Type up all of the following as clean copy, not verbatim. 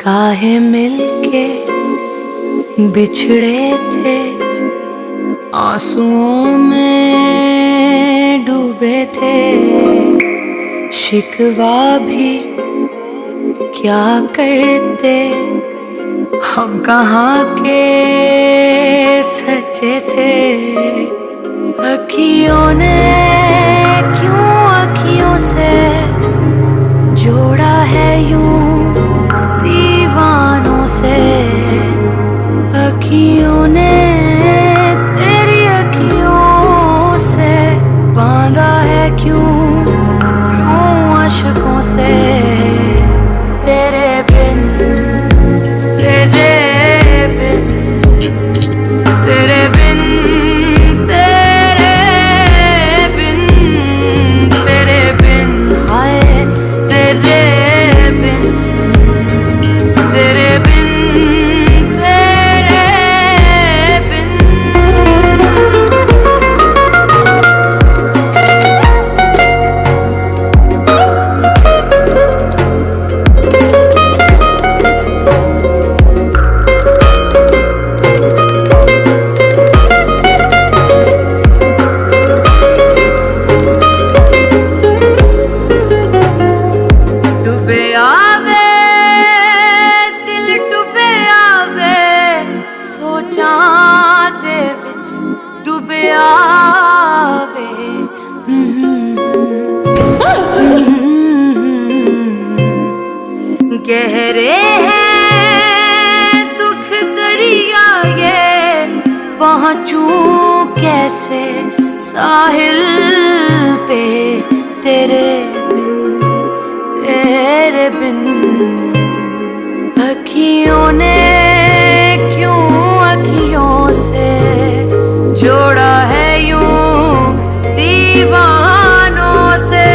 काहे मिलके बिछड़े थे, आंसुओं में डूबे थे। शिकवा भी क्या करते, हम कहाँ के सच्चे थे। अखियों ने क्यों अखियों से जोड़ा है यूं दीवानों से। अखियों ने तेरी अखियों से बांधा है क्यों यूं अशकों से। तेरे बिन तेरे बिन तेरे बिन तेरे बिन तेरे बिन हाय तेरे बिन तेरे बिन तेरे बिन। डूबे आवे दिल डूबे आवे सोचां दे विच डूबे आवे। गहरे हैं दुख दरिया ये पहुंचूं कैसे साहिल पे। तेरे तेरे बिन अखियों ने क्यों अखियों से जोड़ा है यूं दीवानों से।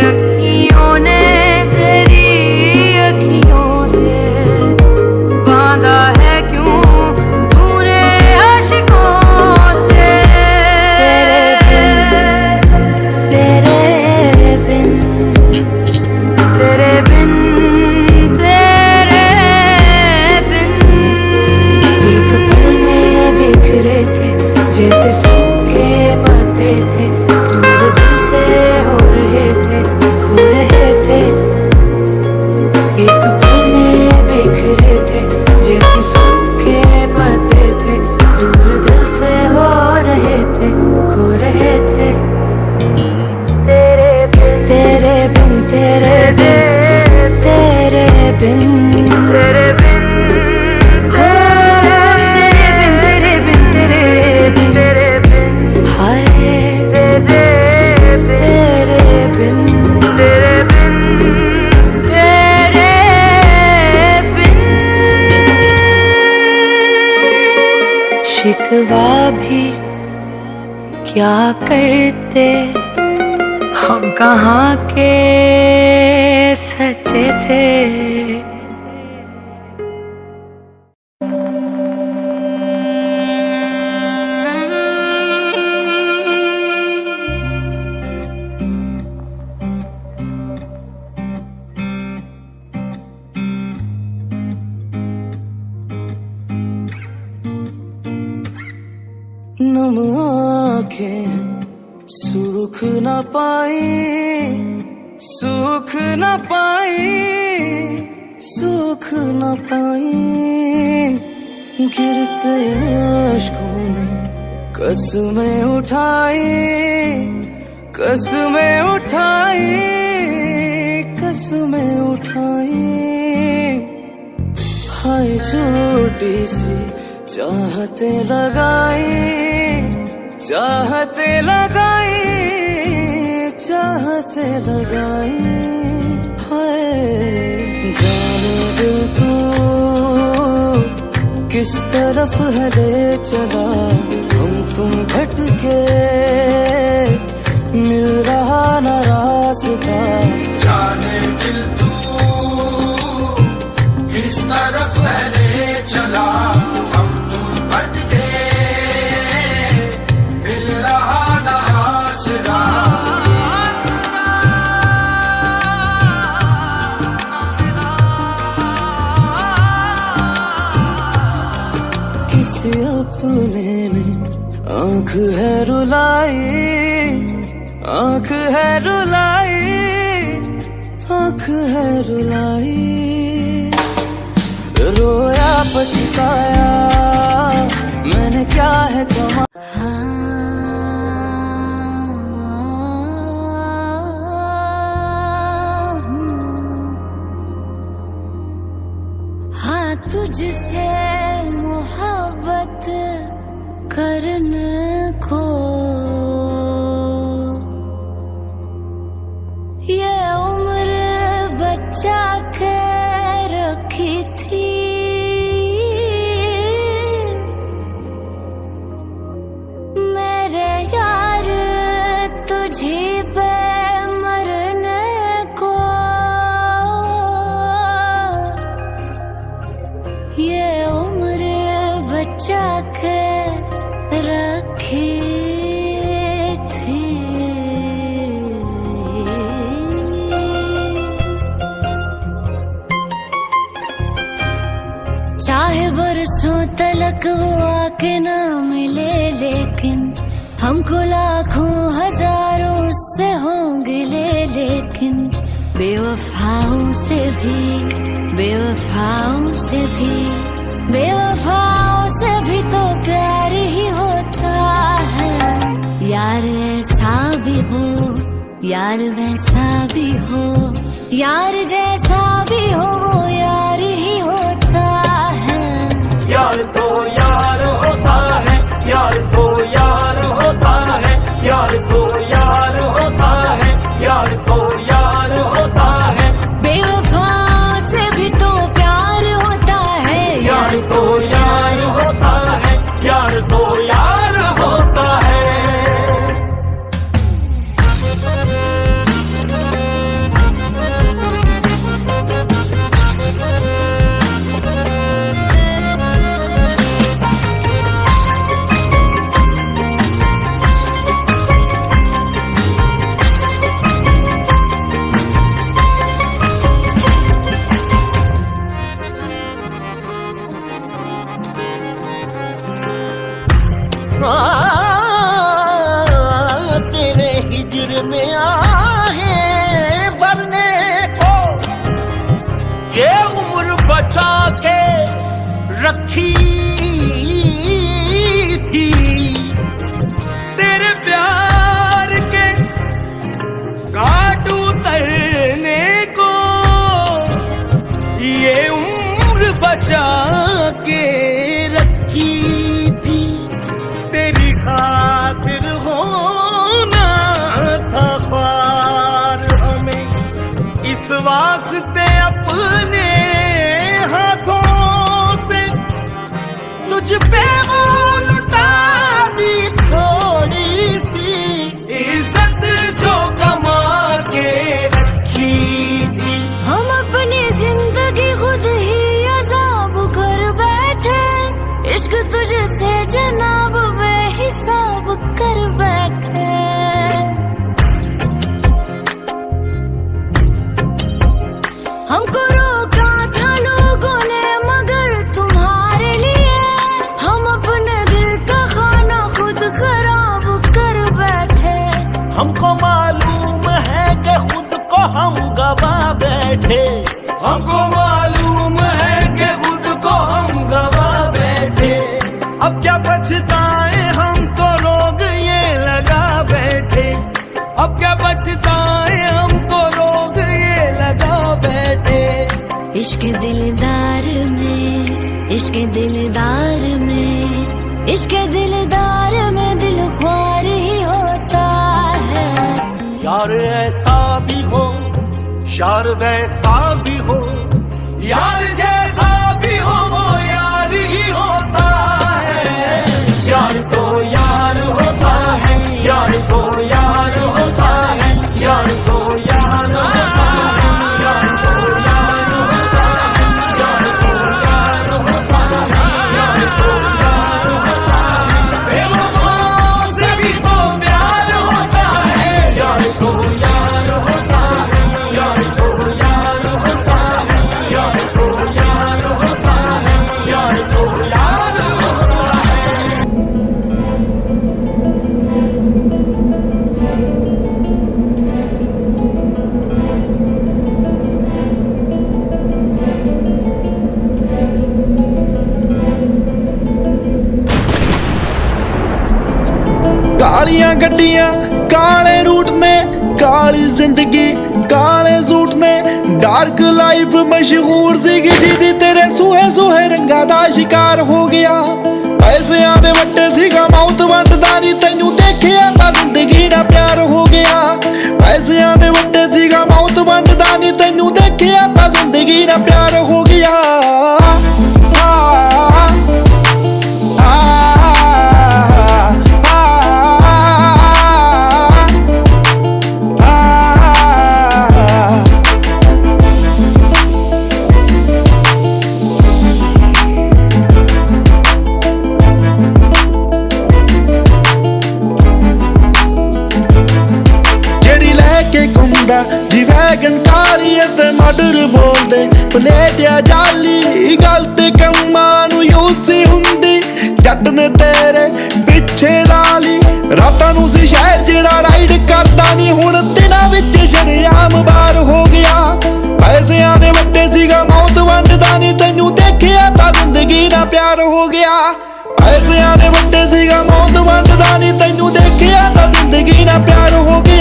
अखियों ने तेरी अखियों से बांधा है क्यों तूने आशिकों से। तेरे बिन तेरे बिन तेरे बिन। एक पल में बिखरे थे जैसे सूखे पत्ते थे, दूर दिल से हो रहे थे खो रहे थे। एक पल में बिखरे थे जैसे सूखे पत्ते थे, दूर दिल से हो रहे थे खो रहे थे। तेरे बिन तेरे बिन तेरे बिन तेरे बिन तेरे बिन तेरे बिन तेरे बिन तेरे बिन हाय तेरे बिन तेरे बिन तेरे बिन। शिकवा भी क्या करते, हम कहाँ के सच्चे थे। नम आँखें सूख न पाई, सूख न पाई, सूख न पाई। गिरते अश्कों में कसमें उठाई, कसमें उठाई, कसमें उठाई। हाय झूठी सी चाहते लगाई, चाहते लगाई, चाहते लगाई। हाय जाने दिल तू किस तरफ है ले चला, हम तुम भटके मिल रहा न रास्ता। जाने दिल तू किस तरफ है ले चला, हम तुम भटके मिल रहा न आसरा। सपने में आँख है रुलाई, आँख है रुलाई, आँख है रुलाई। रोया पछताया मैंने क्या है कमा। हाँ तुझसे मोहब्बत करने को ये उम्र बचा के रखी थी। मेरे यार तुझे पे मरने को ये उम्र बचा के रखी थी। चाहे बरसों तलक वो आके ना मिले, लेकिन हमको लाखों हजारों उससे होंगे ले। लेकिन बेवफाओं से भी, बेवफाओं से भी, बेवफाओं से भी तो प्यार ही होता है। यार ऐसा भी हो, यार वैसा भी हो, यार जैसा भी हो वो यार ही होता है। यार तो यार होता है, यार तो यार होता है, यार तो यार होता है, यार तो यार होता है। बेवफा से भी तो प्यार होता है। यार तो यार होता है, यार तो यार होता है। तेरे हिजर में आहे भरने को ये उम्र बचा के रखी थी। तेरे प्यार के घाट उतरने को ये उम्र बचा के रखी थी। तेरी खातिर होना था ख्वार हमें, इस वास्ते अपने हाथों से तुझ पे वो लुटा दी थोड़ी सी इज्जत जो कमा के रखी थी। हम अपनी जिंदगी खुद ही अजाब कर बैठे, इश्क तुझसे जनाब बेहिसाब कर बैठे। हमको रोका था लोगों ने मगर तुम्हारे लिए हम अपने दिल का खाना खुद खराब कर बैठे। हमको मालूम है कि खुद को हम गवा बैठे, हमको मालूम है कि खुद को हम गवा बैठे। अब क्या पछताए हम तो रोग ये लगा बैठे, अब क्या पछताए हम तो रोग ये लगा बैठे। इश्क दिलदार में, इश्क दिलदार में, इश्क दिलदार में दिल ख्वार ही होता है। यार ऐसा भी हो, यार वैसा भी हो, यार जैसा भी हो वो यार ही होता है। यार तो यार होता है, यार तो यार होता है, यार तो यार होता है, यार तो यार होता है, यार तो यार होता है, यार तो यार होता है। बेवफाओं से भी तो प्यार होता है। यार तो यार होता है, यार तो यार होता है, यार तो यार ਕਾਲੀ ਜ਼ਿੰਦਗੀ ਕਾਲੇ ਸੂਟ ਨੇ ਡਾਰਕ ਲਾਈਫ ਮਸ਼ਹੂਰ ਸੀਗੀ ਜਿਹਦੀ ਤੇਰੇ ਸੂਹੇ ਸੂਹੇ ਰੰਗਾਂ ਦਾ ਸ਼ਿਕਾਰ ਹੋ ਗਿਆ ਪੈਸਿਆਂ ਦੇ ਵੱਟੇ ਸੀਗਾ ਮੌਤ ਵੰਡਦਾ ਨਹੀਂ ਤੈਨੂੰ ਦੇਖਿਆ ਤਾਂ ਜ਼ਿੰਦਗੀ ਦਾ ਪਿਆਰ ਹੋ ਗਿਆ ਪੈਸਿਆਂ ਦੇ ਵੱਟੇ ਸੀਗਾ ਮੌਤ ਵੰਡਦਾ ਨਹੀਂ ਤੈਨੂੰ ਦੇਖਿਆ ਤਾਂ ਜ਼ਿੰਦਗੀ ਦਾ ਪਿਆਰ ਹੋ ਗਿਆ ਜੀ ਵੈਗਨ ਕਾਲੀ ਅਤੇ ਮਰਡਰ ਬੋਲਦੇ ਪਲੇਟਿਆ ਜਾਲੀ ਗਲਤ ਕੰਮਾਂ ਨੂੰ ਯੂਸੀ ਹੁੰਦੀ ਜੱਟ ਨੇ ਤੇਰੇ ਪਿੱਛੇ ਲਾ ਲਈ ਰਾਤਾਂ ਨੂੰ ਸੀ ਸ਼ਹਿਰ ਜਿਹੜਾ ਰਾਈਡ ਕਰਦਾ ਨਹੀਂ ਹੁਣ ਦਿਨਾਂ ਵਿੱਚ ਸ਼ਰੇਆਮ ਬਾਹਰ ਹੋ ਗਿਆ ਪੈਸਿਆਂ ਦੇ ਵੱਟੇ ਸੀਗਾ ਮੌਤ ਵੰਡਦਾ ਨਹੀਂ ਤੈਨੂੰ ਦੇਖਿਆ ਤਾਂ ਜ਼ਿੰਦਗੀ ਦਾ ਪਿਆਰ ਹੋ ਗਿਆ ਪੈਸਿਆਂ ਦੇ ਵੱਟੇ ਸੀਗਾ ਮੌਤ ਵੰਡਦਾ ਨਹੀਂ ਤੈਨੂੰ ਦੇਖਿਆ ਤਾਂ ਜ਼ਿੰਦਗੀ ਦਾ ਪਿਆਰ ਹੋ ਗਿਆ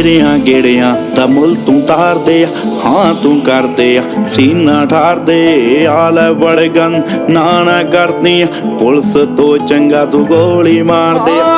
ਮੇਰਿਆਂ ਗੇੜਿਆਂ ਦਾ ਮੁੱਲ ਤੂੰ ਤਾਰਦੇ ਆ ਹਾਂ ਤੂੰ ਕਰਦੇ ਆ ਸੀਨਾ ਠਾਰਦੇ ਆਲੇ ਵੜਗਨ ਨਾ ਕਰਦੀ ਪੁਲਿਸ ਤੋਂ ਚੰਗਾ ਤੂੰ ਗੋਲੀ ਮਾਰਦੇ ਆ